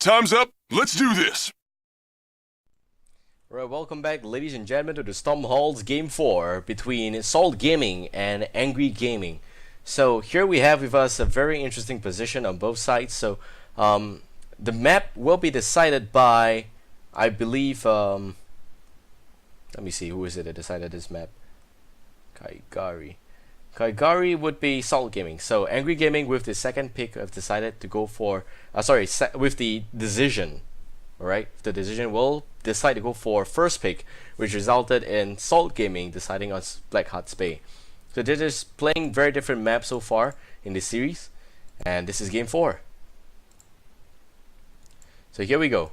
Time's up. Let's do this. Right, welcome back, ladies and gentlemen, to the Storm Halls Game 4 between Salt Gaming and Angry Gaming. So here we have with us a very interesting position on both sides. So the map will be decided by, I believe, let me see, who is it that decided this map? Kaigari. Kaigari would be Salt Gaming. So Angry Gaming with the second pick have decided to go for, with the decision. Alright, the decision will decide to go for first pick, which resulted in Salt Gaming deciding on Black Hearts Bay. So they're just playing very different maps so far in this series, and this is game 4. So here we go.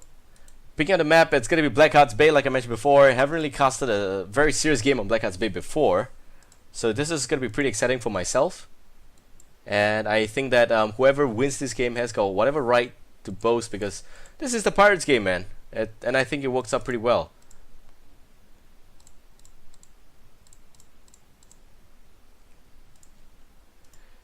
Picking up the map, it's going to be Black Hearts Bay, like I mentioned before. I haven't really casted a very serious game on Black Hearts Bay before, so this is going to be pretty exciting for myself. And I think that whoever wins this game has got whatever right to boast, because this is the Pirates game, man, and I think it works out pretty well.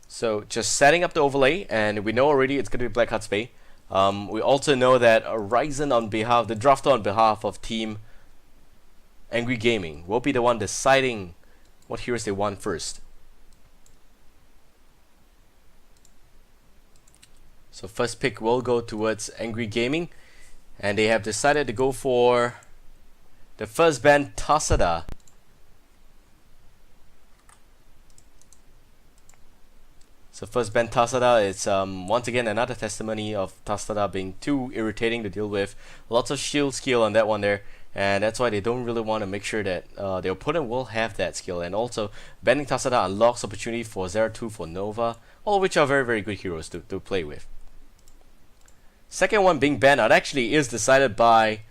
So just setting up the overlay, and we know already it's going to be Black Hearts Bay. We also know that Horizon the drafter on behalf of Team Angry Gaming will be the one deciding what heroes they want first. So first pick will go towards Angry Gaming, and they have decided to go for the first band, Tasada. So first band Tasada is once again another testimony of Tasada being too irritating to deal with. Lots of shield skill on that one there, and that's why they don't really want to make sure that their opponent will have that skill. And also banning Tasada unlocks opportunity for Zeratul for Nova, all of which are very, very good heroes to play with. Second one being banned out actually is decided by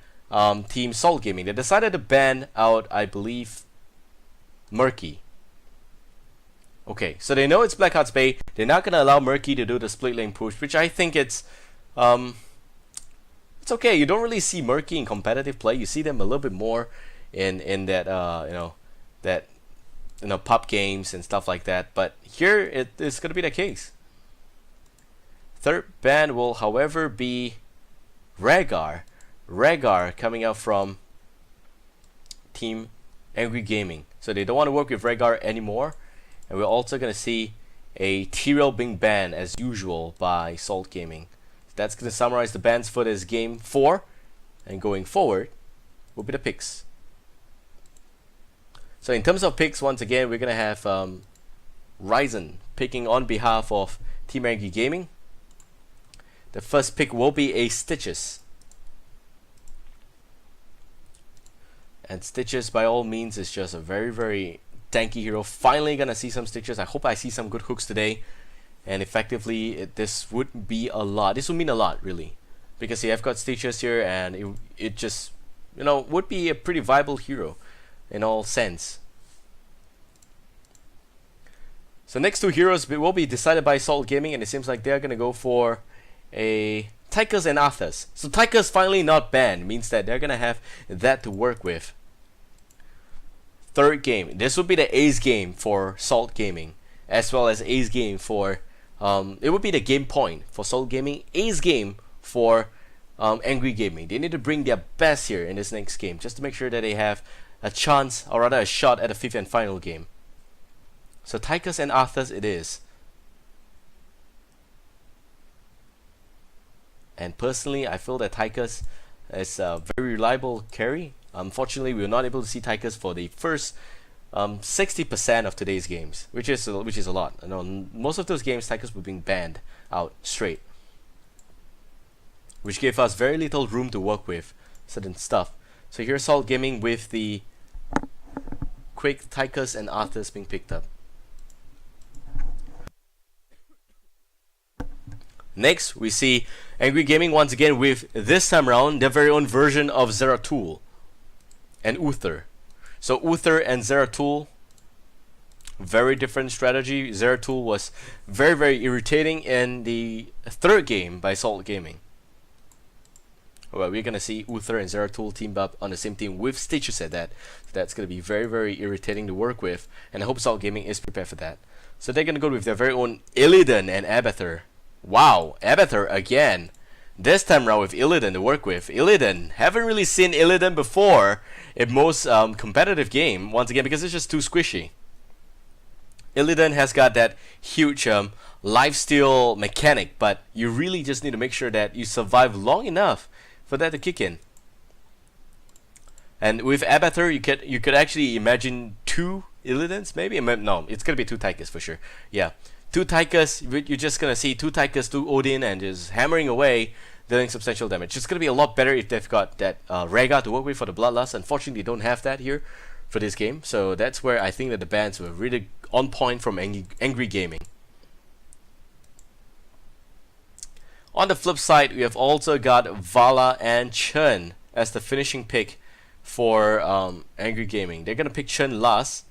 Team Salt Gaming. They decided to ban out, I believe, Murky. Okay, so they know it's Black Hearts Bay. They're not going to allow Murky to do the split lane push, which I think it's okay. You don't really see Murky in competitive play. You see them a little bit more in that pub games and stuff like that. But here it is going to be the case. Third ban will, however, be Rhaegar. Rhaegar coming out from Team Angry Gaming. So they don't want to work with Rhaegar anymore. And we're also going to see a Tyrael being banned as usual by Salt Gaming. So that's going to summarize the bans for this game 4. And going forward will be the picks. So in terms of picks, once again, we're going to have Ryzen picking on behalf of Team Angry Gaming. The first pick will be a Stitches. And Stitches, by all means, is just a very, very tanky hero. Finally gonna see some Stitches. I hope I see some good hooks today. And effectively, this would be a lot. This would mean a lot, really. Because you have got Stitches here, and it just, would be a pretty viable hero in all sense. So next two heroes will be decided by Salt Gaming, and it seems like they're gonna go for a Tychus and Abathur. So Tychus finally not banned, means that they're gonna have that to work with. Third game, this would be the ace game for Salt Gaming, as well as ace game for it would be the game point for Salt Gaming, ace game for Angry Gaming. They need to bring their best here in this next game, just to make sure that they have a chance, or rather a shot at the 5th and final game. So Tychus and Abathur it is. And personally, I feel that Tychus is a very reliable carry. Unfortunately, we were not able to see Tychus for the first 60% of today's games, which is a lot. I know most of those games, Tychus were being banned out straight, which gave us very little room to work with certain stuff. So here's Salt Gaming with the quick Tychus and Abathur being picked up. Next, we see Angry Gaming once again with, this time around, their very own version of Zeratul and Abathur. So Abathur and Zeratul, very different strategy. Zeratul was very, very irritating in the third game by Salt Gaming. Well, we're going to see Abathur and Zeratul teamed up on the same team with Stitches at that. So that's going to be very, very irritating to work with, and I hope Salt Gaming is prepared for that. So they're going to go with their very own Illidan and Abathur. Wow, Abathur again. This time around with Illidan to work with. Illidan, haven't really seen Illidan before in most competitive game, once again, because it's just too squishy. Illidan has got that huge lifesteal mechanic, but you really just need to make sure that you survive long enough for that to kick in. And with Abathur, you could actually imagine 2 Illidans, maybe? No, it's gonna be 2 Tychus for sure. Yeah, 2 Tychus, you're just gonna see 2 Tychus, 2 Odin, and just hammering away, dealing substantial damage. It's gonna be a lot better if they've got that Rhaegar to work with for the Bloodlust. Unfortunately, they don't have that here for this game, so that's where I think that the bans were really on point from Angry Gaming. On the flip side, we have also got Vala and Chen as the finishing pick for Angry Gaming. They're gonna pick Chen last,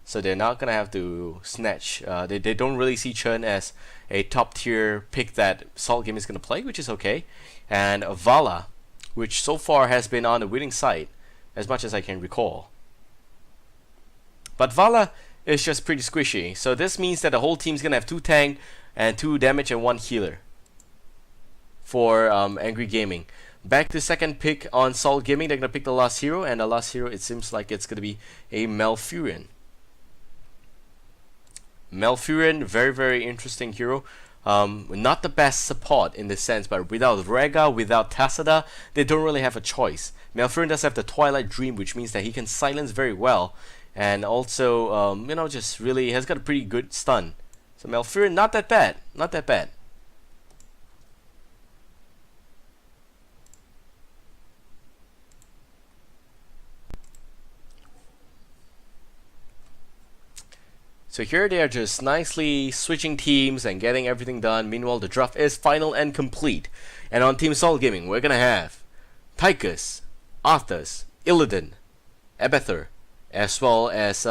so they're not gonna have to snatch. They don't really see Chen as a top tier pick that Salt Gaming is gonna play, which is okay. And Vala, which so far has been on the winning side, as much as I can recall. But Vala is just pretty squishy, so this means that the whole team's gonna have 2 tank and 2 damage and 1 healer for Angry Gaming. Back to second pick on Salt Gaming, they're gonna pick the last hero, and the last hero, it seems like it's gonna be a Malfurion. Malfurion, very, very interesting hero. Not the best support in this sense, but without Rhaegar, without Tassada, they don't really have a choice. Malfurion does have the Twilight Dream, which means that he can silence very well, and also, you know, just really has got a pretty good stun. So Malfurion, not that bad, not that bad. So here they are just nicely switching teams and getting everything done. Meanwhile, the draft is final and complete. And on Team Salt Gaming, we're gonna have Tychus, Arthas, Illidan, Abathur, as well as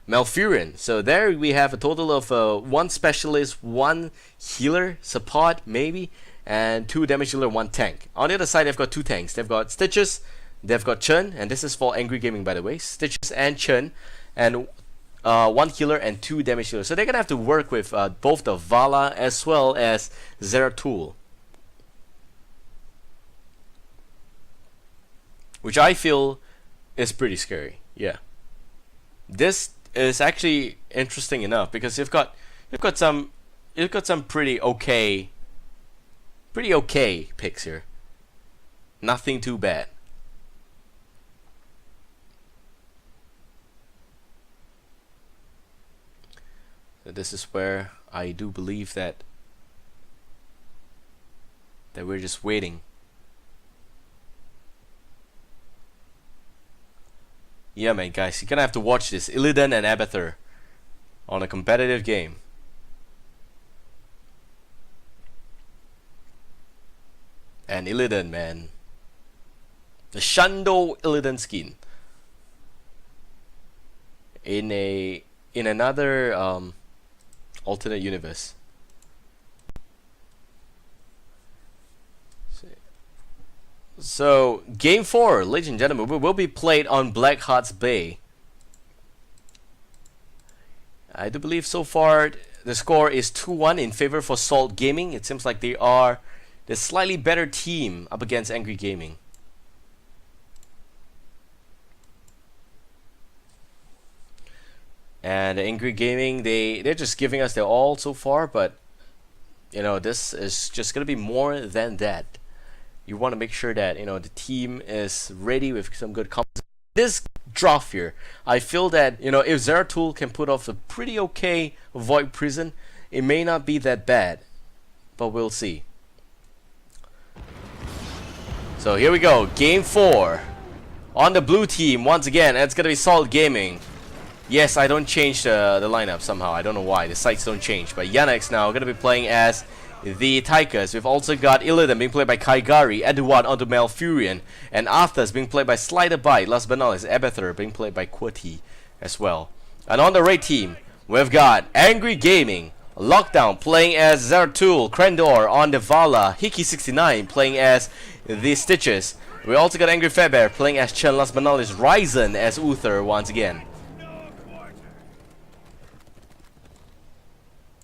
Malfurion. So there we have a total of 1 specialist, 1 healer, support maybe, and 2 damage dealer, 1 tank. On the other side, they've got 2 tanks. They've got Stitches, they've got Chen, and this is for Angry Gaming, by the way. Stitches and Chen, and 1 healer and 2 damage dealer. So they're gonna have to work with both the Vala as well as Zeratul, which I feel is pretty scary. Yeah, this is actually interesting enough because you've got some pretty okay picks here. Nothing too bad. This is where I do believe that we're just waiting. Yeah, man, guys, you're gonna have to watch this. Illidan and Abathur on a competitive game. And Illidan, man, the Shando Illidan skin in another alternate universe. So game 4, ladies and gentlemen, will be played on Blackheart's Bay. I do believe so far the score is 2-1 in favor for Salt Gaming. It seems like they are the slightly better team up against Angry Gaming. And Angry Gaming, they're just giving us their all so far, but you know, this is just gonna be more than that. You want to make sure that, you know, the team is ready with some good combos. This draft here, I feel that, you know, if Zeratul can put off a pretty okay Void Prison, it may not be that bad, but we'll see. So here we go, game 4 on the blue team once again. It's gonna be Salt Gaming. Yes, I don't change the lineup somehow. I don't know why. The sites don't change. But Yannick's now going to be playing as the Tychus. We've also got Illidan being played by Kaigari, Edward onto Malfurion, and Arthas being played by Sliderbite. Last but not least, Abathur being played by Qwerty as well. And on the red team, we've got Angry Gaming, Lockdown playing as Zeratul, Krendor on the Vala, Hiki69 playing as the Stitches. We also got Angry Fairbear playing as Chen. Last but not least, Ryzen as Uther once again.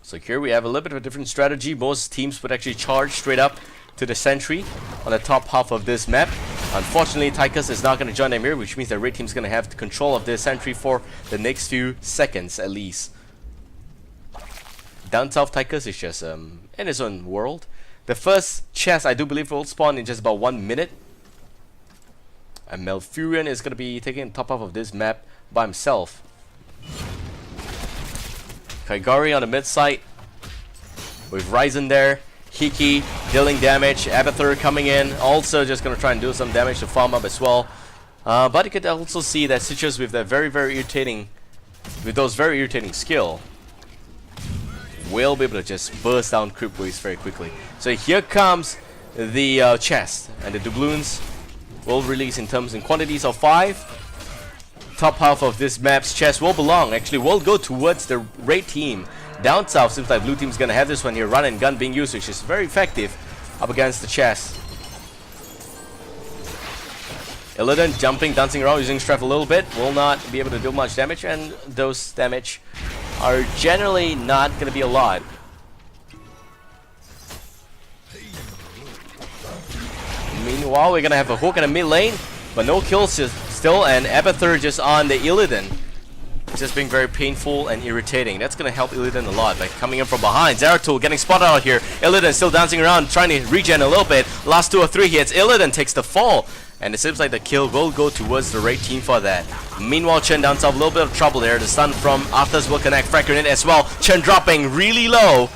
So here we have a little bit of a different strategy. Most teams would actually charge straight up to the sentry on the top half of this map. Unfortunately, Tychus is not going to join them here, which means the red team's going to have control of this sentry for the next few seconds at least. Down south, Tychus is just in his own world. The first chest, I do believe, will spawn in just about 1 minute. And Malfurion is going to be taking the top half of this map by himself. Kaigari on the mid side with Ryzen there. Hiki dealing damage. Abathur coming in, also just going to try and do some damage to farm up as well. But you could also see that Citrus with that very irritating skill will be able to just burst down creep waves very quickly. So here comes the chest, and the doubloons will release in quantities of 5. Top half of this map's chest will go towards the red team. Down south, seems like blue team's gonna have this one here. Run and gun being used, which is very effective up against the chest. Illidan jumping, dancing around, using Strife a little bit. Will not be able to do much damage, and those damage are generally not gonna be a lot. Meanwhile, we're gonna have a hook in the mid lane, but no kills still, and Abathur just on the Illidan. Just being very painful and irritating. That's gonna help Illidan a lot by coming in from behind. Zeratul getting spotted out here. Illidan still dancing around, trying to regen a little bit. Last 2 or 3 hits. Illidan takes the fall, and it seems like the kill will go towards the red team for that. Meanwhile, Chen down south, a little bit of trouble there. The stun from Arthas will connect. Frag grenade as well. Chen dropping really low,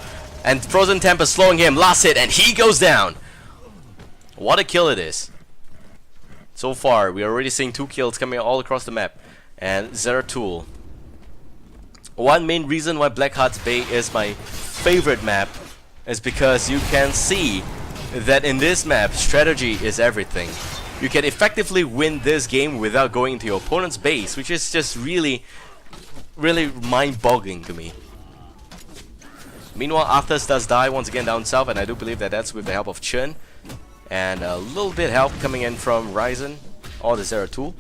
and Frozen Temper slowing him. Last hit, and he goes down. What a kill it is. So far, we are already seeing 2 kills coming all across the map. And Zeratul. One main reason why Blackheart's Bay is my favorite map is because you can see that in this map, strategy is everything. You can effectively win this game without going into your opponent's base, which is just really mind-boggling to me. Meanwhile, Arthas does die once again down south, and I do believe that that's with the help of Chen. And a little bit help coming in from Ryzen or the Zeratul.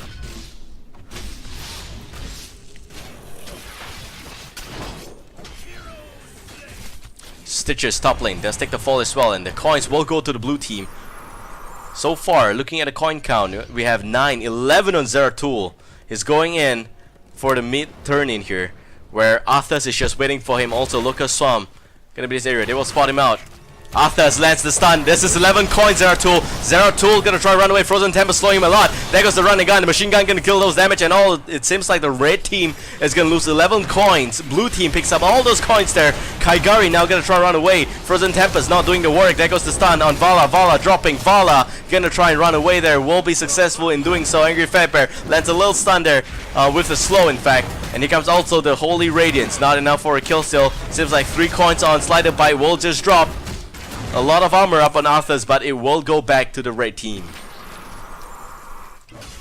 Stitches top lane does take the fall as well, and the coins will go to the blue team. So far, looking at the coin count, we have 9, 11 on Zeratul. He's going in for the mid turn in here, where Arthas is just waiting for him. Also, Lucas Swam gonna be this area. They will spot him out. Arthas lands the stun. This is 11 coins, Zeratul. Zeratul gonna try run away. Frozen Temper slowing him a lot. There goes the running gun. The machine gun gonna kill those damage and all. It seems like the red team is gonna lose 11 coins. Blue team picks up all those coins there. Kaigari now gonna try run away. Frozen Temper's not doing the work. There goes the stun on Vala. Vala dropping. Vala gonna try and run away there. Will be successful in doing so. Angry Fatbear lands a little stun there with the slow, in fact. And here comes also the Holy Radiance. Not enough for a kill still. Seems like 3 coins on. Slider Bite will just drop. A lot of armor up on Arthas, but it will go back to the red team.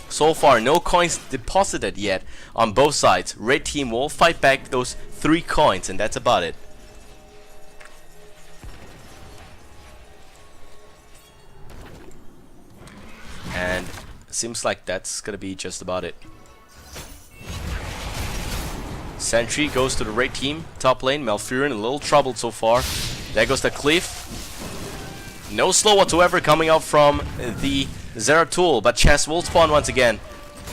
So far, no coins deposited yet on both sides. Red team will fight back those 3 coins, and that's about it. And seems like that's gonna be just about it. Sentry goes to the red team. Top lane, Malfurion a little troubled so far. There goes the Cliff. No slow whatsoever coming out from the Zeratul, but chest will spawn once again.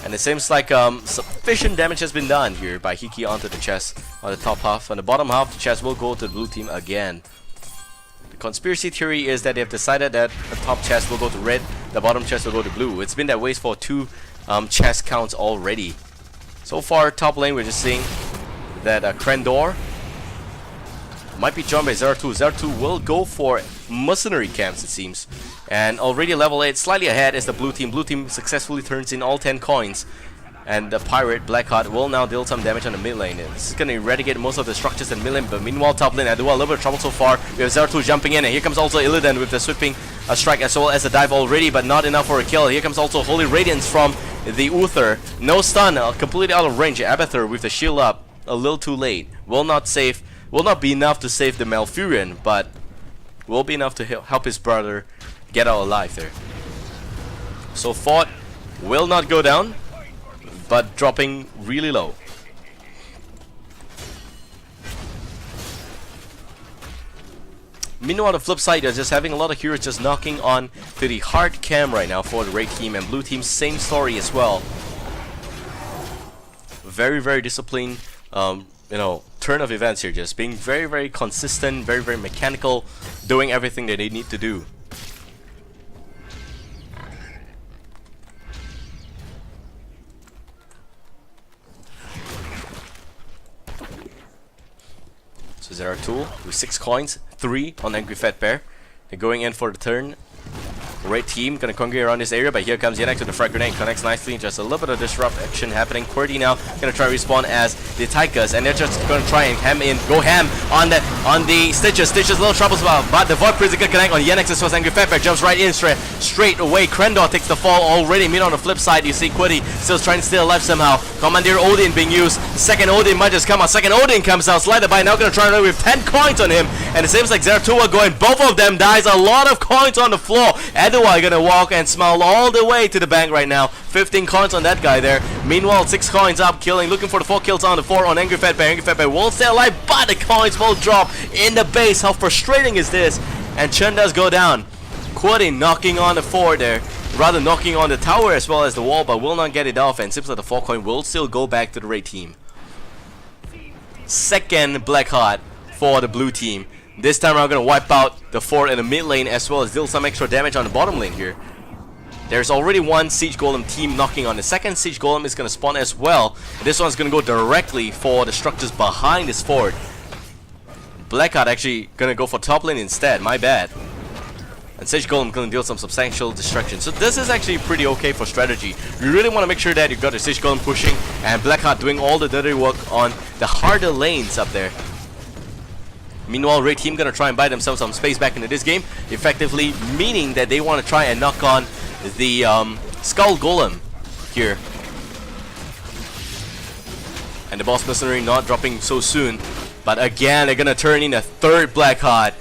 And it seems like sufficient damage has been done here by Hiki onto the chest on the top half. On the bottom half, the chest will go to the blue team again. The conspiracy theory is that they've decided that the top chest will go to red, the bottom chest will go to blue. It's been that way for 2 chest counts already. So far, top lane, we're just seeing that Krendor might be joined by Zeratul. Zeratul will go for mercenary camps, it seems. And already level 8, slightly ahead is the blue team. Blue team successfully turns in all 10 coins. And the pirate, Blackheart, will now deal some damage on the mid lane. This is going to eradicate most of the structures in mid lane. But meanwhile, top lane, I do a little bit of trouble so far. We have Zeratul jumping in. And here comes also Illidan with the sweeping strike as well as a dive already. But not enough for a kill. Here comes also Holy Radiance from the Abathur. No stun, completely out of range. Abathur with the shield up. A little too late. Will not be enough to save the Malfurion, but will be enough to help his brother get out alive there. So Fort will not go down, but dropping really low. Meanwhile, on the flip side, they're just having a lot of heroes just knocking on to the hard cam right now for the red team, and blue team, same story as well. Very, very disciplined, turn of events here, just being very, very consistent, very, very mechanical, doing everything that they need to do. So there are 2 with 6 coins, 3 on Angry Fat Bear. They're going in for the turn. Red team gonna congregate around this area, but here comes Yenex with the frag grenade, connects nicely. Just a little bit of disruption happening. QWERTY now gonna try to respawn as the Tigers, and they're just gonna try and go ham on the Stitches. Stitches a little troubles about, but the Void Prison gonna connect on Yenex as well as Angry Fatback jumps right in straight away. Krendor takes the fall already. Meanwhile, on the flip side, you see QWERTY still trying to stay alive somehow. Commandeer Odin being used. Second Odin might just come out. Second Odin comes out. Slider by now gonna try to run with 10 coins on him, and it seems like Zeratul going. Both of them dies. A lot of coins on the floor. Edouard gonna walk and smile all the way to the bank right now. 15 coins on that guy there. Meanwhile, 6 coins up, killing, looking for the 4 kills on the 4 on Angry Fat Bear. Angry Fat Bear won't stay alive, but the coins will drop in the base. How frustrating is this? And Chen does go down. QWERTY knocking on the 4 there. Rather knocking on the tower as well as the wall, but will not get it off. And seems like the 4 coin will still go back to the red team. Second Black Heart for the blue team. This time I'm gonna wipe out the 4 in the mid lane as well as deal some extra damage on the bottom lane here. There's already 1 Siege Golem team knocking on. The second Siege Golem is gonna spawn as well. This one's gonna go directly for the structures behind this fort. Blackheart actually gonna go for top lane instead, my bad. And Siege Golem gonna deal some substantial destruction. So this is actually pretty okay for strategy. You really want to make sure that you've got the Siege Golem pushing and Blackheart doing all the dirty work on the harder lanes up there. Meanwhile, red team gonna try and buy themselves some space back into this game, effectively meaning that they want to try and knock on the Skull Golem here. And the boss mercenary not dropping so soon, but again they're gonna turn in a 3rd Black Heart.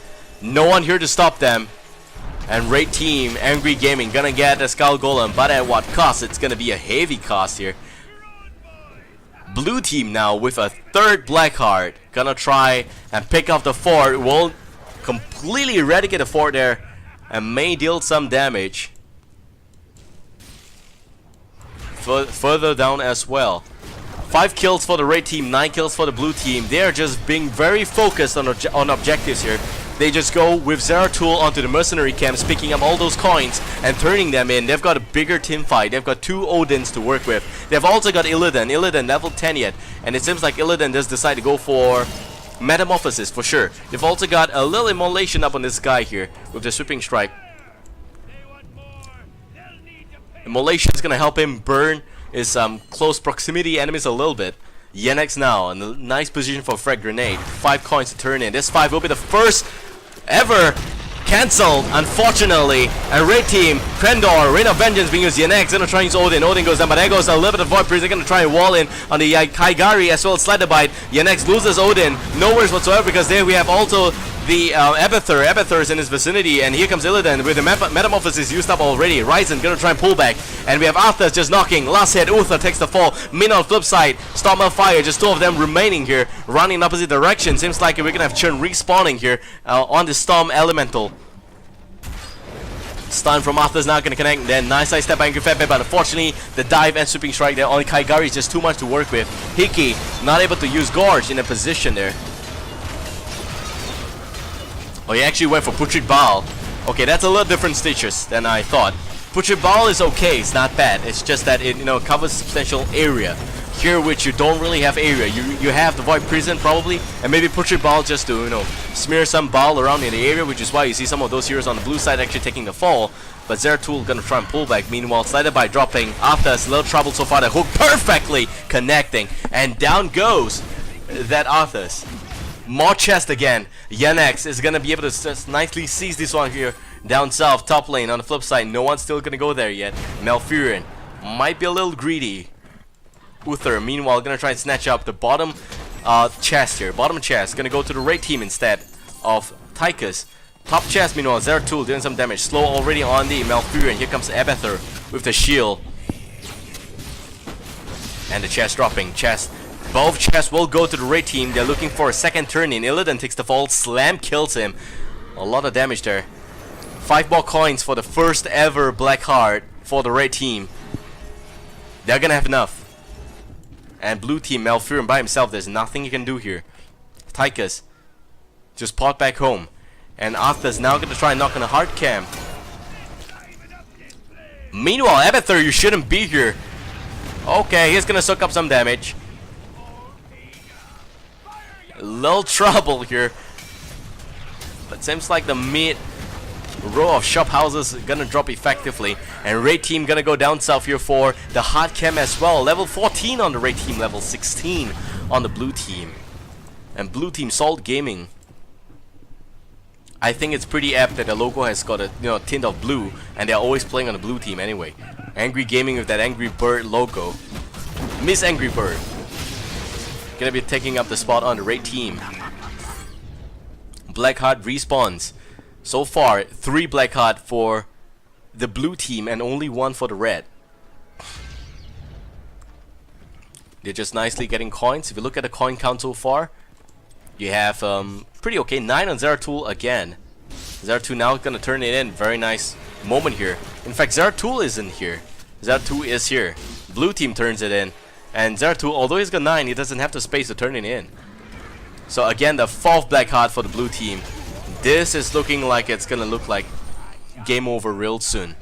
No one here to stop them. And red team, Angry Gaming, gonna get the Skull Golem, but at what cost? It's gonna be a heavy cost here. Blue team now with a 3rd Black Heart, gonna try and pick up the fort. Will completely eradicate the fort there and may deal some damage. Further down as well. 5 kills for the red team, 9 kills for the blue team. They are just being very focused on objectives here. They just go with Zeratul onto the mercenary camps, picking up all those coins and turning them in. They've got a bigger team fight. They've got 2 Odins to work with. They've also got Illidan. Illidan level 10 yet. And it seems like Illidan does decide to go for Metamorphosis for sure. They've also got a little immolation up on this guy here with the Sweeping Strike. Immolation is going to help him burn his close proximity enemies a little bit. Yenex now in a nice position for frag grenade. 5 coins to turn in. This 5 will be the first ever cancelled, unfortunately. And red team, Krendor, Rain of Vengeance being used. Yenex gonna try and use Odin. Odin goes down, but there goes a little bit of Void Priest. They're gonna try and wall in on the Kaigari as well as Slider Bite. Yenex loses Odin. No worries whatsoever because there we have also the Abathur. Abathur is in his vicinity, and here comes Illidan with the Metamorphosis used up already. Ryzen gonna try and pull back, and we have Arthur just knocking. Last hit, Uther takes the fall. Min on flip side, Storm of Fire, just 2 of them remaining here, running in opposite direction. Seems like we're gonna have Churn respawning here on the Storm Elemental. Stun from Arthur's not gonna connect. Then nice side step by Angry Fat Bear, but unfortunately the dive and sweeping strike there on Kaigari is just too much to work with. Hiki not able to use Gorge in a position there. Oh, he actually went for Putrid Baal. Okay, that's a little different stitches than I thought. Putrid Baal is okay, it's not bad. It's just that it covers substantial area. Here, which you don't really have area. You have the Void Prison probably, and maybe Putrid Baal just to smear some Baal around in the area, which is why you see some of those heroes on the blue side actually taking the fall. But Zeratul gonna try and pull back. Meanwhile, Slider by dropping Arthur's little trouble so far. The hook perfectly connecting, and down goes that Arthur's. More chest again. Yenex is gonna be able to just nicely seize this one here. Down south, top lane. On the flip side, no one's still gonna go there yet. Malfurion might be a little greedy. Uther, meanwhile, gonna try and snatch up the bottom chest here. Bottom chest, gonna go to the red team instead of Tychus. Top chest, meanwhile, Zeratul doing some damage. Slow already on the Malfurion. Here comes Abathur with the shield. And the chest dropping. Both chests will go to the red team. They're looking for a second turn in. Illidan takes the fall. Slam kills him. A lot of damage there. 5 more coins for the first ever black heart for the red team. They're gonna have enough. And blue team, Malfurion by himself, there's nothing he can do here. Tychus just pot back home. And Abathur's now gonna try and knock on a hard cam. Meanwhile, Abathur, you shouldn't be here. Okay, he's gonna soak up some damage. A little trouble here. But seems like the mid row of shop houses gonna drop effectively, and red team gonna go down south here for the hard cam as well. Level 14 on the red team, level 16 on the blue team. And blue team Salt Gaming, I think it's pretty apt that the logo has got a tint of blue, and they're always playing on the blue team anyway. Angry Gaming with that Angry Bird logo. Miss Angry Bird gonna be taking up the spot on the red team. Blackheart respawns. So far, 3 Blackheart for the blue team and only 1 for the red. They're just nicely getting coins. If you look at the coin count so far, you have pretty okay. 9 on Zeratul again. Zeratul now gonna turn it in. Very nice moment here. In fact, Zeratul isn't here. Zeratul is here. Blue team turns it in. And Zeratul, although he's got 9, he doesn't have the space to turn it in. So again, the 4th black heart for the blue team. This is looking like it's gonna look like game over real soon.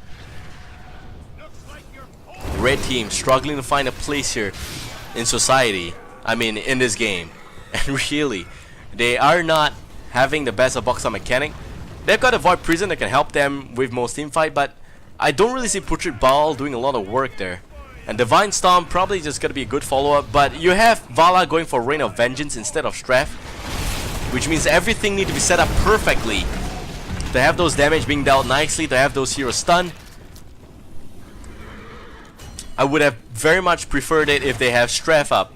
Red team struggling to find a place here in society. I mean, in this game. And really, they are not having the best of box mechanic. They've got a Void Prison that can help them with most team fight, but I don't really see Putrid Baal doing a lot of work there. And Divine Storm probably just gonna be a good follow-up, but you have Vala going for Reign of Vengeance instead of Strath, which means everything needs to be set up perfectly to have those damage being dealt nicely, to have those heroes stunned. I would have very much preferred it if they have Strath up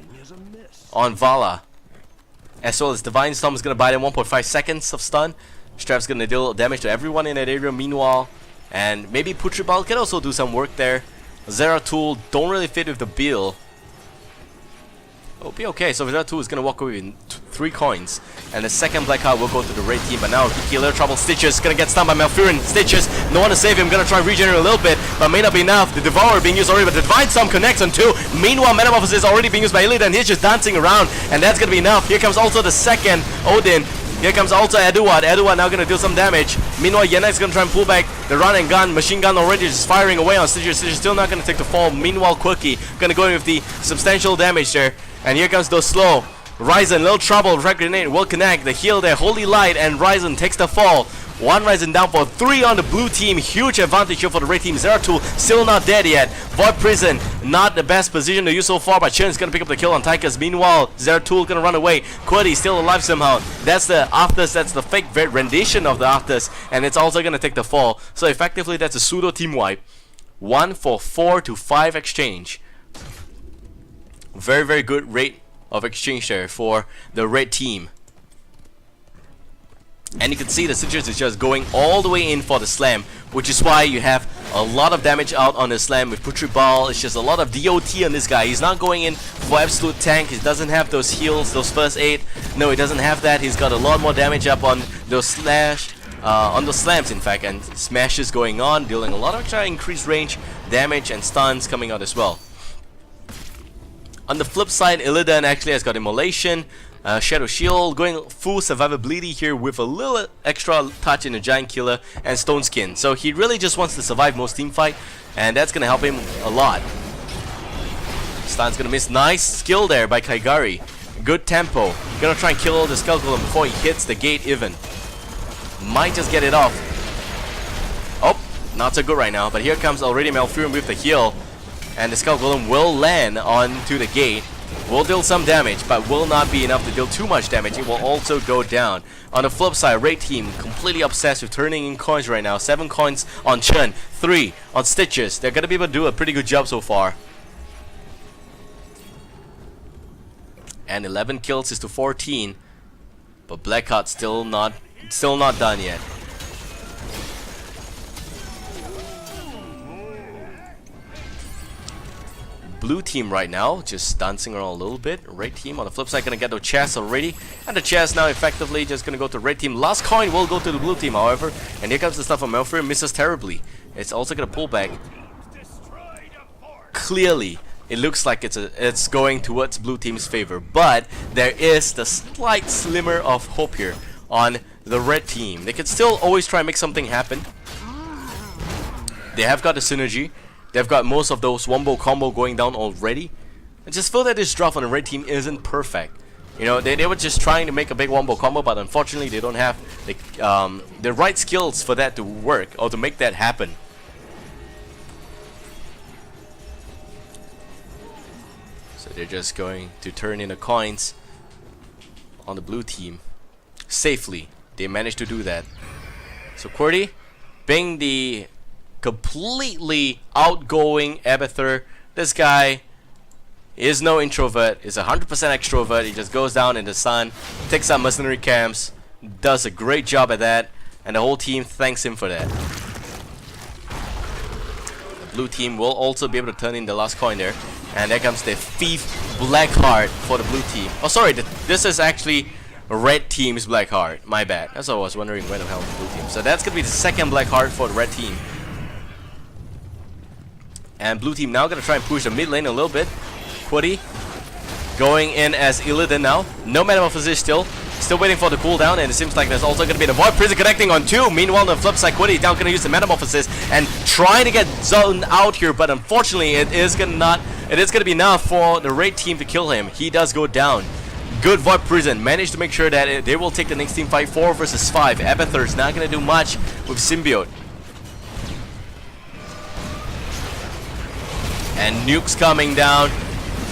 on Vala, as well as Divine Storm is gonna buy them 1.5 seconds of stun. Strath's gonna deal damage to everyone in that area meanwhile, and maybe Putrid Baal can also do some work there. Zeratul don't really fit with the bill. It'll be okay. So Zeratul is gonna walk away with 3 coins, and the second black heart will go to the red team. But now Hiki a little trouble. Stitches gonna get stunned by Malfurion. Stitches, no one to save him. Gonna try and regenerate a little bit, but may not be enough. The Devourer being used already, but the Divine Storm connects on 2. Meanwhile, Metamorphosis is already being used by Illidan, and he's just dancing around, and that's gonna be enough. Here comes also the second Odin. Here comes also Eduard. Eduard now gonna deal some damage. Meanwhile, Yennex gonna try and pull back the run and gun. Machine gun already just firing away on Stitcher. Stitcher still not gonna take the fall. Meanwhile, Quirky gonna go in with the substantial damage there. And here comes the slow. Ryzen, little trouble. Red Grenade will connect. The heal there. Holy Light, and Ryzen takes the fall. 1 Ryzen down for 3 on the blue team. Huge advantage here for the red team. Zeratul still not dead yet. Void Prison, not the best position to use so far, but Chen's gonna pick up the kill on Tychus. Meanwhile, Zeratul gonna run away. Qwerty still alive somehow. That's the Abathur, that's the fake rendition of the Abathur, and it's also gonna take the fall. So effectively, that's a pseudo team wipe. 1 for 4 to 5 exchange. Very, very good rate of exchange there for the red team. And you can see the situation is just going all the way in for the slam, which is why you have a lot of damage out on the slam with Putrid Baal. It's just a lot of DOT on this guy. He's not going in for absolute tank. He doesn't have those heals, those first aid. No, he doesn't have that. He's got a lot more damage up on those on those slams in fact, and smashes going on, dealing a lot of extra increased range, damage, and stuns coming out as well. On the flip side, Illidan actually has got Immolation, Shadow Shield, going full survivability here with a little extra touch in the Giant Killer and Stone Skin. So he really just wants to survive most team fight, and that's gonna help him a lot. Stun's gonna miss. Nice skill there by Kaigari. Good tempo. Gonna try and kill the Skull Golem before he hits the gate even. Might just get it off. Oh, not so good right now, but here comes already Malfurion with the heal. And the Skull Golem will land onto the gate. Will deal some damage, but will not be enough to deal too much damage. It will also go down. On the flip side, red team completely obsessed with turning in coins right now. 7 coins on Chen, 3 on Stitches. They're gonna be able to do a pretty good job so far. And 11 kills is to 14, but Blackheart still not done yet. blue team right now, just dancing around a little bit. Red team on the flip side gonna get the chest already, and the chest now effectively just gonna go to red team. Last coin will go to the blue team, however, and here comes the stuff from Abathur, misses terribly. It's also gonna pull back. Clearly, it looks like it's going towards blue team's favor, but there is the slight slimmer of hope here on the red team. They can still always try and make something happen. They have got the synergy. They've got most of those wombo combo going down already. I just feel that this draft on the red team isn't perfect. You know, they were just trying to make a big wombo combo, but unfortunately they don't have the right skills for that to work or to make that happen. So they're just going to turn in the coins on the blue team. Safely. They managed to do that. So QWERTY, being the completely outgoing Abathur, this guy is no introvert, is 100% extrovert. He just goes down in the sun, takes out mercenary camps, does a great job at that, and the whole team thanks him for that. The blue team will also be able to turn in the last coin there, and there comes the 5th black heart for the blue team. Oh sorry, this is actually red team's black heart, my bad. That's what I was wondering, where the hell is the blue team. So that's gonna be the 2nd black heart for the red team. And blue team now gonna try and push the mid lane a little bit. QWERTY going in as Illidan now. No metamorphosis still. Still waiting for the cooldown, and it seems like there's also gonna be the Void Prison connecting on 2. Meanwhile, on the flip side, QWERTY now gonna use the metamorphosis and trying to get zoned out here, but unfortunately it is gonna be enough for the red team to kill him. He does go down. Good Void Prison. Managed to make sure that they will take the next team fight 4 versus 5. Abathur's not gonna do much with Symbiote. And nukes coming down,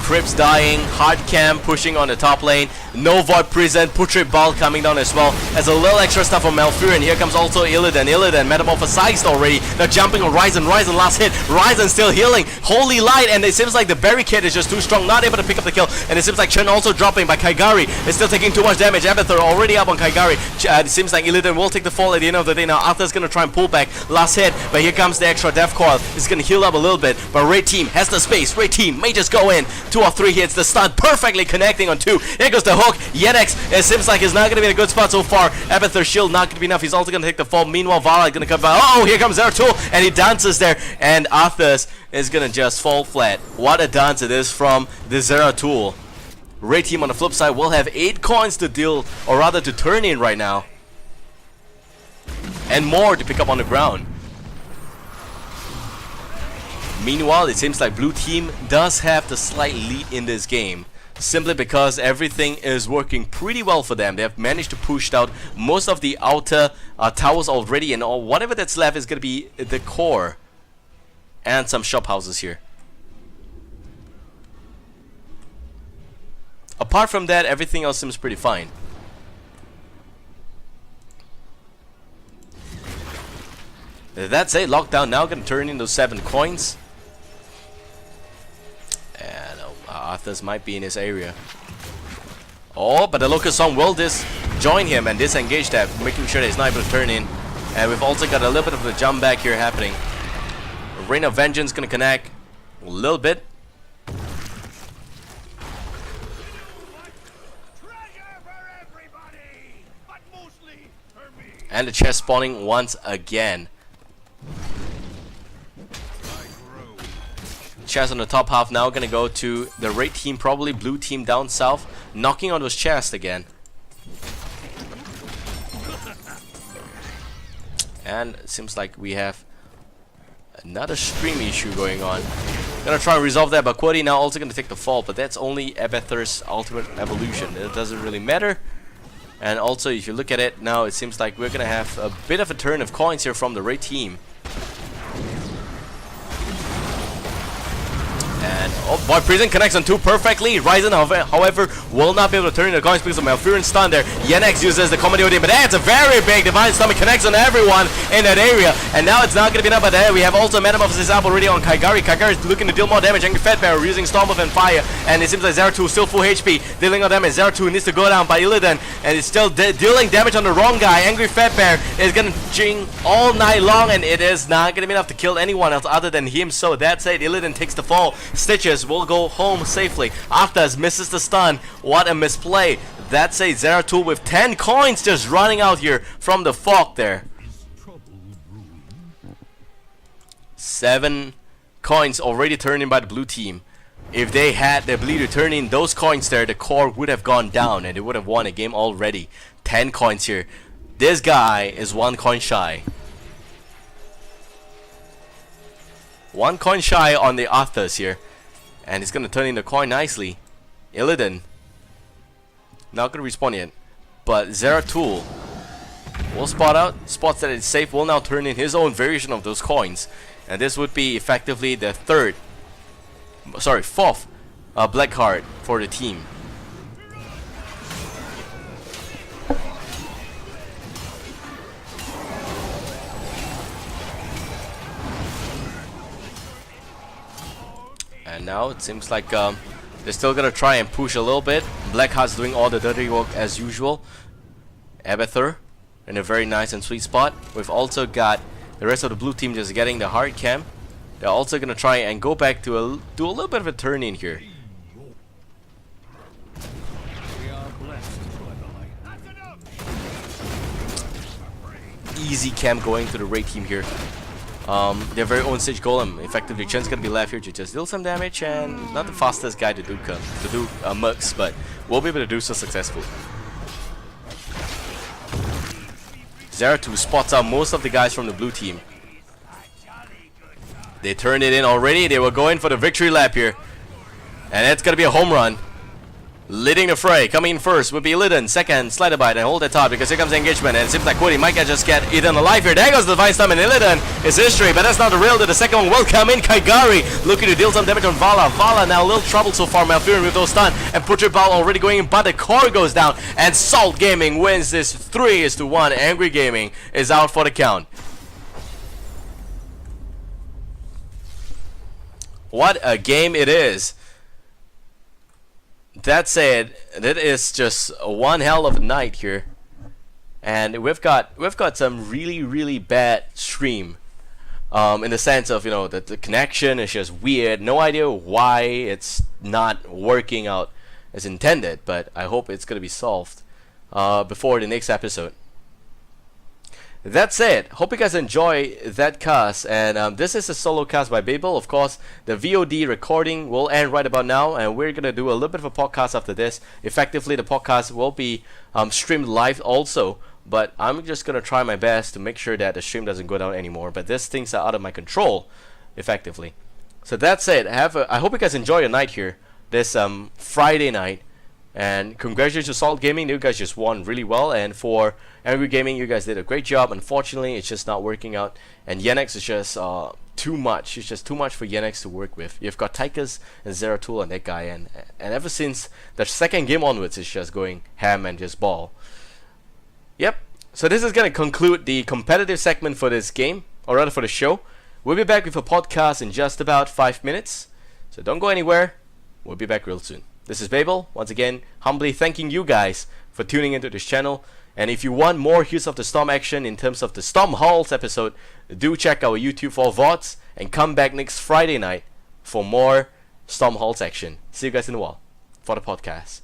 Crips dying, hard cam pushing on the top lane, no Void Prison, Portrait Ball coming down as well. As a little extra stuff from Abathur, and here comes also Illidan. Illidan metamorphosized already. Now jumping on Ryzen. Ryzen last hit. Ryzen still healing. Holy light, and it seems like the barricade is just too strong, not able to pick up the kill. And it seems like Chen also dropping, but Kaigari is still taking too much damage. Abathur already up on Kaigari. It seems like Illidan will take the fall at the end of the day. Now Arthur's gonna try and pull back. Last hit, but here comes the extra death coil. It's gonna heal up a little bit, but red team has the space. Red team may just go in. 2 or 3 hits. The stun perfectly connecting on 2. Here goes the hook. Yenex, it seems like it's not gonna be in a good spot so far. Abathur's shield not gonna be enough. He's also gonna take the fall. Meanwhile, Vala is gonna come back. Oh, here comes Zeratul, and he dances there, and Arthur's is gonna just fall flat. What a dance it is from the Zeratul. Red team on the flip side will have 8 coins to deal, or rather to turn in right now, and more to pick up on the ground. Meanwhile, it seems like blue team does have the slight lead in this game, simply because everything is working pretty well for them. They have managed to push out most of the outer towers already, and whatever that's left is going to be the core and some shop houses here. Apart from that, everything else seems pretty fine. That's it. Lockdown now going to turn into 7 coins. And Arthur's might be in his area. Oh, but the Locust Song will join him and disengage that, making sure that he's not able to turn in. And we've also got a little bit of the jump back here happening. Rain of Vengeance gonna connect a little bit. And the chest spawning once again. Chest on the top half now gonna go to the red team, probably blue team down south, knocking on those chests again. And it seems like we have another stream issue going on. Gonna try and resolve that, but QWERTY now also gonna take the fall, but that's only Abathur's ultimate evolution. It doesn't really matter. And also, if you look at it now, it seems like we're gonna have a bit of a turn of coins here from the red team. And Void Prison connects on 2 perfectly. Ryzen, however, will not be able to turn in the coins because of Malfurion stun there. Yenex uses the Comedy OD, but that's a very big Divine Stomach, connects on everyone in that area. And now it's not going to be enough, but there we have also Metamorphosis up already on Kaigari. Kaigari is looking to deal more damage. Angry Fat Bear using Storm of and Fire. And it seems like Zeratul is still full HP, dealing on damage. Zeratul needs to go down by Illidan, and it's still dealing damage on the wrong guy. Angry Fat Bear is going to jing all night long, and it is not going to be enough to kill anyone else other than him. So that's it. Illidan takes the fall. Stitches will go home safely. Arthas misses the stun. What a misplay. That's a Zeratul with 10 coins just running out here from the fog there. 7 coins already turned in by the blue team. If they had the ability to turn in those coins there, the core would have gone down and they would have won a game already. 10 coins here. This guy is 1 coin shy. 1 coin shy on the Abathur here. And he's gonna turn in the coin nicely. Illidan not gonna respawn yet. But Zeratul will spot out, spots that it's safe, will now turn in his own variation of those coins. And this would be effectively the fourth black card for the team. And now it seems like they're still gonna try and push a little bit. Blackheart's doing all the dirty work as usual. Abathur in a very nice and sweet spot. We've also got the rest of the blue team just getting the hard cam. They're also gonna try and go back to do a little bit of a turn in here. Easy cam going to the raid team here. Their very own Siege Golem. Effectively, Chen's gonna be left here to just deal some damage, and not the fastest guy to do mercs, but we'll be able to do so successfully. Zeratul spots out most of the guys from the blue team. They turned it in already. They were going for the victory lap here, and it's gonna be a home run. Leading the fray, coming in first would be Illidan. Second, Slider Bite, and hold that top because here comes the engagement. And it seems like Cody might just get eaten alive here. There goes the Divine Slam, and Illidan is history, but that's not the real. The second one will come in. Kaigari looking to deal some damage on Vala. Vala now a little trouble so far. Malfurion with those stun, and Butcher Ball already going in, but the core goes down. And Salt Gaming wins this 3-1. Angry Gaming is out for the count. What a game it is. That said, that is just one hell of a night here, and we've got some really bad stream, in the sense of, you know, that the connection is just weird. No idea why it's not working out as intended, but I hope it's gonna be solved before the next episode. That's it. Hope you guys enjoy that cast, and this is a solo cast by Babel. Of course, the VOD recording will end right about now, and we're gonna do a little bit of a podcast after this. Effectively, the podcast will be streamed live also, but I'm just gonna try my best to make sure that the stream doesn't go down anymore. But these things are out of my control, effectively. So that's it. I hope you guys enjoy your night here, this Friday night. And congratulations to Salt Gaming, you guys just won really well. And for Angry Gaming, you guys did a great job. Unfortunately, it's just not working out. And Yenex is just too much. It's just too much for Yenex to work with. You've got Tychus and Zeratul and that guy. And ever since the second game onwards, it's just going ham and just ball. Yep. So this is going to conclude the competitive segment for this game, or rather for the show. We'll be back with a podcast in just about 5 minutes. So don't go anywhere. We'll be back real soon. This is Babel, once again, humbly thanking you guys for tuning into this channel. And if you want more Heroes of the Storm action in terms of the Storm Halls episode, do check our YouTube for VODs and come back next Friday night for more Storm Halls action. See you guys in a while for the podcast.